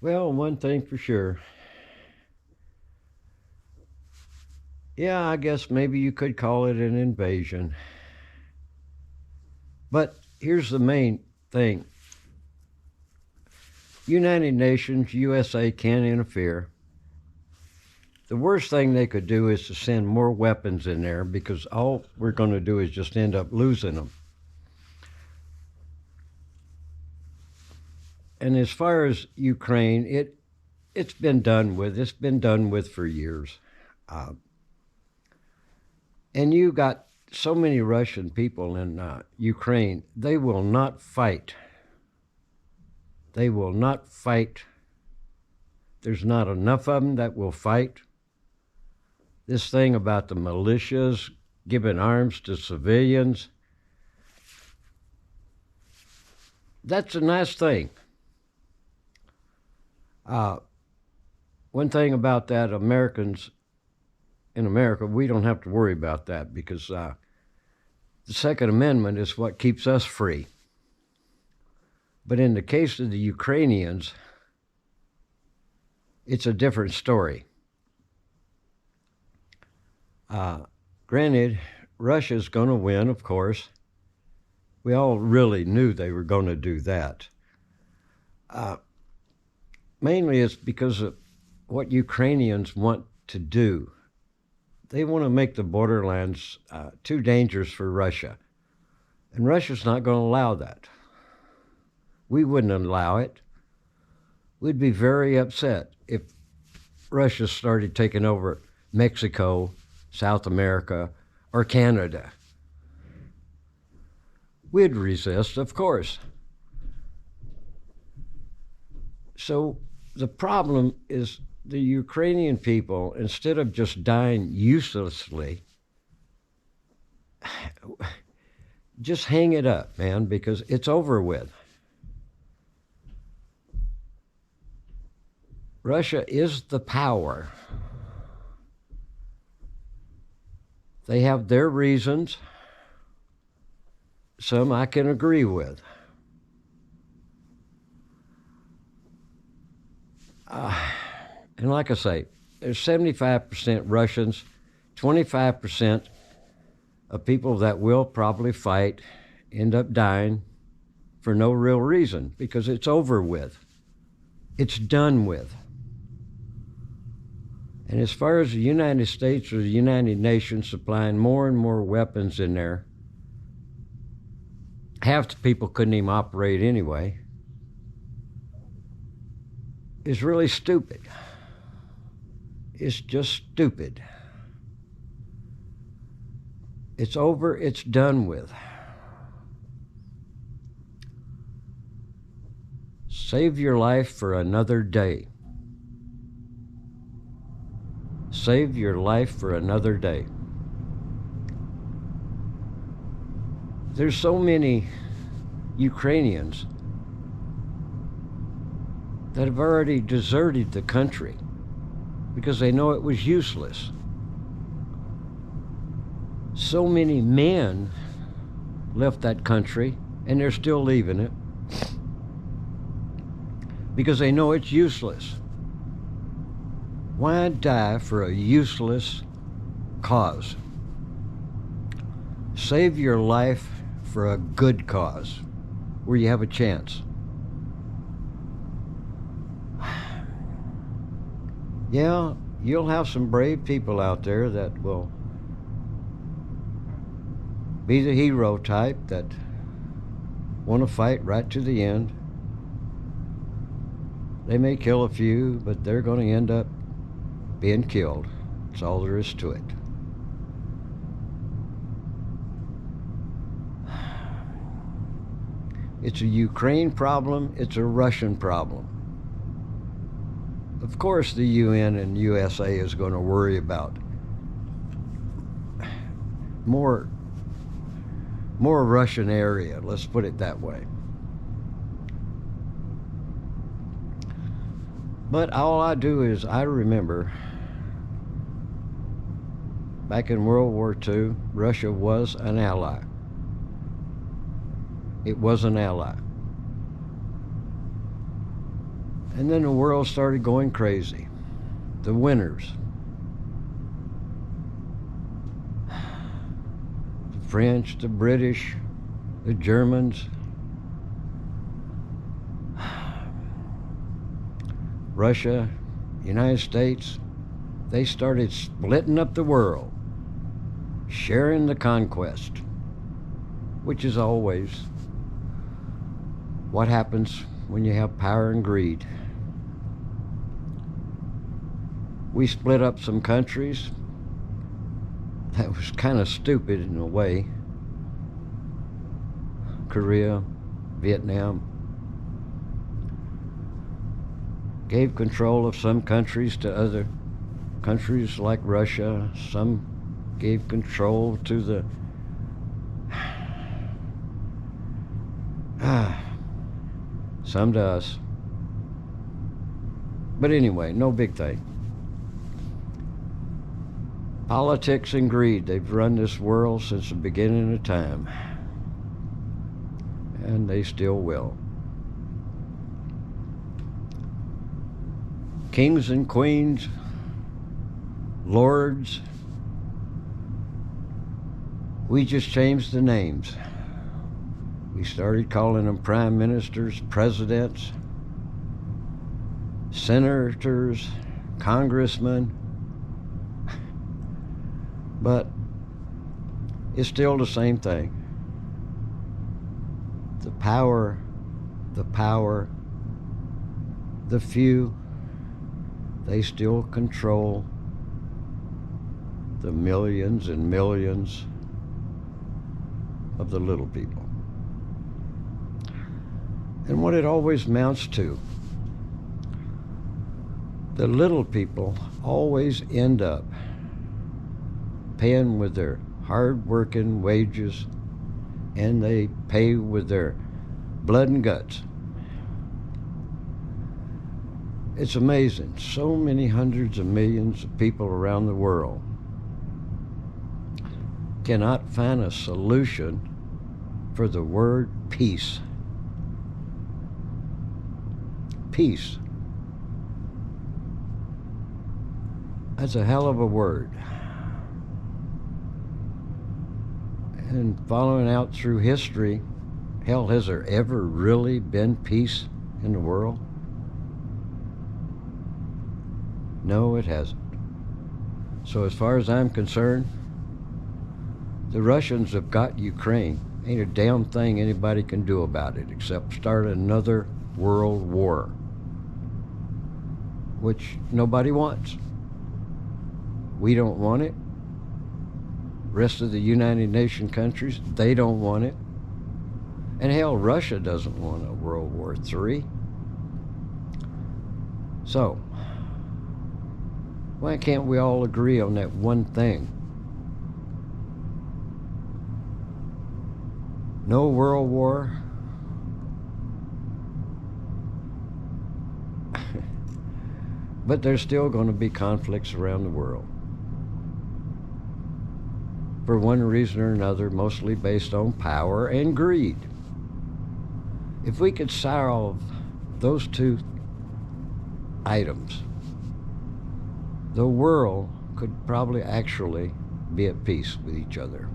Well, one thing for sure. Yeah, I guess maybe you could call it an invasion. But here's the main thing United Nations, USA can't interfere. The worst thing they could do is to send more weapons in there because all we're going to do is just end up losing them. And as far as Ukraine, it's been done with. It's been done with for years. Uh, and you got so many Russian people in Ukraine. They will not fight. They will not fight. There's not enough of them that will fight. This thing about the militias giving arms to civilians, that's a nice thing. One thing about that, Americans in America, we don't have to worry about that because the Second Amendment is what keeps us free. But in the case of the Ukrainians, it's a different story. Granted, Russia's going to win, of course. We all really knew they were going to do that. Mainly it's because of what Ukrainians want to do. They want to make the borderlands too dangerous for Russia. And Russia's not going to allow that. We wouldn't allow it. We'd be very upset if Russia started taking over Mexico, South America, or Canada. We'd resist, of course. So the problem is the Ukrainian people, instead of just dying uselessly, just hang it up, man, because it's over with. Russia is the power. They have their reasons. Some I can agree with. And like I say, there's 75% Russians, 25% of people that will probably fight end up dying for no real reason because it's over with. It's done with. And as far as the United States or the United Nations supplying more and more weapons in there, half the people couldn't even operate anyway, is really stupid. It's just stupid. It's over, it's done with. Save your life for another day. Save your life for another day. There's so many Ukrainians that have already deserted the country because they know it was useless. So many men left that country, and they're still leaving it, because they know it's useless. Why die for a useless cause? Save your life for a good cause where you have a chance. Yeah, you'll have some brave people out there that will be the hero type that want to fight right to the end. They may kill a few, but they're going to end up being killed. That's all there is to it. It's a Ukraine problem, it's a Russian problem. Of course the UN and USA is going to worry about more Russian area, let's put it that way. But all I do is I remember back in World War II, Russia was an ally. It was an ally. And then the world started going crazy. The winners. The French, the British, the Germans, Russia, United States, they started splitting up the world, sharing the conquest, which is always what happens when you have power and greed. We split up some countries. That was kind of stupid in a way. Korea, Vietnam. Gave control of some countries to other countries like Russia. Some gave control to the some to us. But anyway, no big thing. Politics and greed, they've run this world since the beginning of time. And they still will. Kings and queens, lords, we just changed the names. We started calling them prime ministers, presidents, senators, congressmen, but it's still the same thing. The power, the few, they still control the millions and millions of the little people. And what it always amounts to, the little people always end up paying with their hard-working wages, and they pay with their blood and guts. It's amazing. So many hundreds of millions of people around the world cannot find a solution for the word peace. Peace. That's a hell of a word. And following out through history, hell, has there ever really been peace in the world? No, it hasn't. So as far as I'm concerned, the Russians have got Ukraine. Ain't a damn thing anybody can do about it except start another world war, which nobody wants. We don't want it. Rest of the United Nations countries, they don't want it. And hell, Russia doesn't want a World War III. So, why can't we all agree on that one thing? No world war. But there's still going to be conflicts around the world. For one reason or another, mostly based on power and greed. If we could solve those two items, the world could probably actually be at peace with each other.